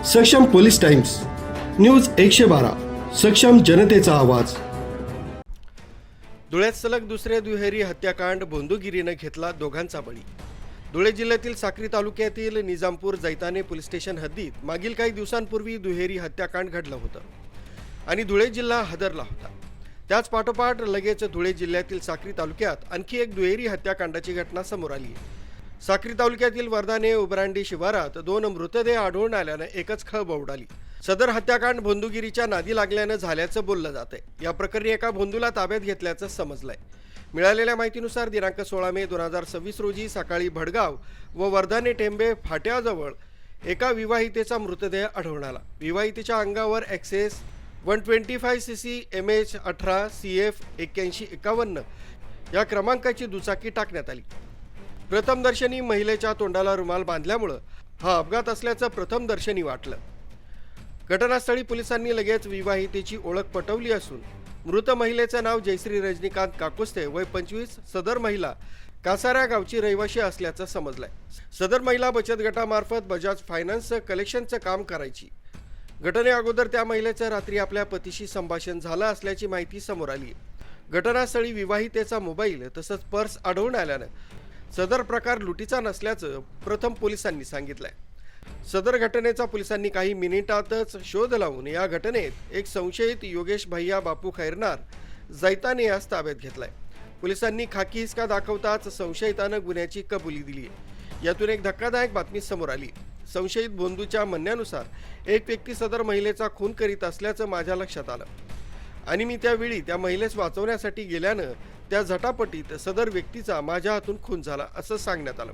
सक्षम police times news 112 सक्षम जनतेचा आवाज। धुळ्यात सलग दुसऱ्या दुहेरी हत्याकांड भोंदूगिरीनं घेतला दोघांचा बळी। धुळे जिल्ह्यातील साक्री तालुक्यातील निजामपूर जैताने पोलीस स्टेशन हद्दीत मागील काही दिवसांपूर्वी दुहेरी हत्याकांड घडलं होतं आणि धुळे जिल्हा हादरला होता। त्याच पाठोपाठ लगेच धुळे जिल्ह्यातील साक्री तालुक्यात आणखी एक दुहेरी हत्याकांडाची घटना समोर आली आहे। साक्री तालुक्यातील वर्धाने उबरांडी शिवारात 2 मृतदेह आढळून आल्यानं एकच खळबळ उडाली। सदर हत्याकांड भोंदूगिरीच्या नादी लागल्यानं झाल्याचं बोललं जातंय। या प्रकरणी एका भोंदूला ताब्यात घेतल्याचं समजलंय। मिळालेल्या माहितीनुसार दिनांक 16 मे 2026 रोजी सकाळी भडगाव व वर्धाने टेंबे फाट्याजवळ एका विवाहितेचा मृतदेह आढळून आला। विवाहितेच्या अंगावर एक्सेस 125cc MH18 CF 8151 या क्रमांकाची दुचाकी टाकण्यात आली। प्रथमदर्शनी महिलेच्या तोंडाला रुमाल बांधल्यामुळे हा अपघात असल्याचं प्रथमदर्शनी वाटलं। घटनास्थळी पोलिसांनी लगेच विवाहितेची ओळख पटवली असून मृत महिलेचं नाव जयश्री रजनीकांत काकुस्ते वय 25, सदर महिला कासारा गावची रहिवाशी असल्याचं समजलंय। सदर महिला बचत गटामार्फत बजाज फायनान्स कलेक्शनचं काम करायची। घटनेअगोदर त्या महिलेचं रात्री आपल्या पतीशी संभाषण झालं असल्याची माहिती समोर आली। घटनास्थळी विवाहितेचा मोबाईल तसंच पर्स आढळून आल्यानं सदर प्रकार लुटीचा नसल्याचं प्रथम पोलिसांनी सांगितलंय। सदर घटनेचा पोलिसांनी काही मिनिटातच शोध लावून या घटनेत एक संशयित योगेश भैया बापू खैरनार जैताने यास ताब्यात घेतलाय। पोलिसांनी खाकी हिसका दाखवताच संशयितानं गुन्ह्याची कबुली दिली आहे। यातून एक धक्कादायक बातमी समोर आली। संशयित भोंदूच्या म्हणण्यानुसार एक व्यक्ती सदर महिलेचा खून करीत असल्याचं माझ्या लक्षात आलं आणि मी त्यावेळी त्या महिलेस वाचवण्यासाठी गेल्यानं त्या झटापटीत सदर व्यक्तीचा माझ्या हातून खून झाला असं सांगण्यात आलं।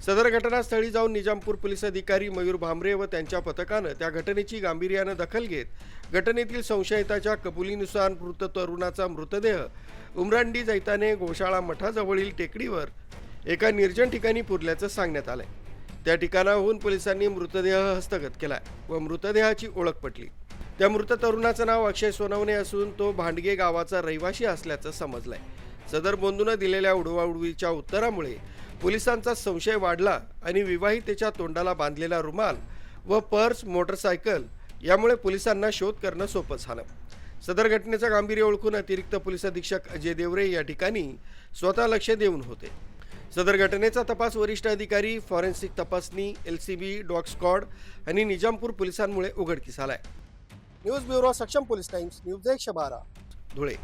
सदर घटनास्थळी जाऊन निजामपूर पोलीस अधिकारी मयूर भामरे व त्यांच्या पथकानं त्या घटनेची गांभीर्यानं दखल घेत घटनेतील संशयिताच्या कबुलीनुसार मृत तरुणाचा मृतदेह उमरांडी जैताने गोशाळा मठाजवळील टेकडीवर एका निर्जन ठिकाणी पुरल्याचं सांगण्यात आलंय। त्या ठिकाणाहून पोलिसांनी मृतदेह हस्तगत केलाय व मृतदेहाची ओळख पटली। त्या मृत तरुणाचं नाव अक्षय सोनवणे असून तो भांडगे गावाचा रहिवासी असल्याचं समजलंय। सदर बंधूनं दिलेल्या उडवाउडवीच्या उत्तरामुळे पोलिसांचा संशय वाढला आणि विवाहितेच्या तोंडाला बांधलेला रुमाल व पर्स, मोटरसायकल यामुळे पोलिसांना शोध करणं सोपं झालं। सदर घटनेचं गांभीर्य ओळखून अतिरिक्त पोलीस अधीक्षक अजय देवरे या ठिकाणी स्वतः लक्ष देऊन होते। सदर घटनेचा तपास वरिष्ठ अधिकारी, फॉरेन्सिक तपासणी, LCB, डॉग स्क्वॉड आणि निजामपूर पोलिसांमुळे उघडकीस आलाय। न्यूज ब्युरो सक्षम पोलीस टाइम्स न्यूज 112 धुळे।